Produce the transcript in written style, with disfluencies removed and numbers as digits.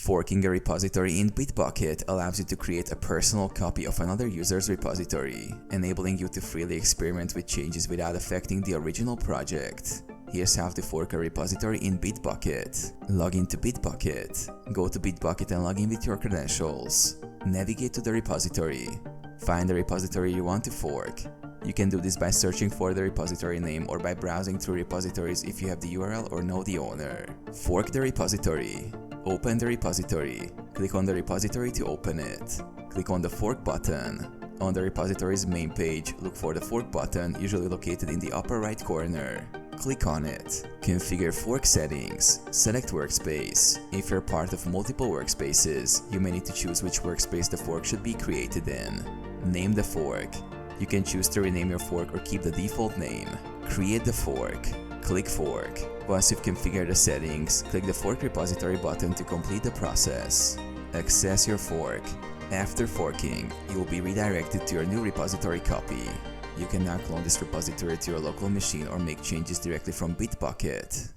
Forking a repository in Bitbucket allows you to create a personal copy of another user's repository, enabling you to freely experiment with changes without affecting the original project. Here's how to fork a repository in Bitbucket. Log into Bitbucket. Go to Bitbucket and log in with your credentials. Navigate to the repository. Find the repository you want to fork. You can do this by searching for the repository name or by browsing through repositories if you have the URL or know the owner. Fork the repository. Open the repository. Click on the repository to open it. Click on the Fork button. On the repository's main page, look for the Fork button, usually located in the upper right corner. Click on it. Configure fork settings. Select workspace. If you're part of multiple workspaces, you may need to choose which workspace the fork should be created in. Name the fork. You can choose to rename your fork or keep the default name. Create the fork. Click Fork. Once you've configured the settings, click the Fork repository button to complete the process. Access your fork. After forking, you will be redirected to your new repository copy. You can now clone this repository to your local machine or make changes directly from Bitbucket.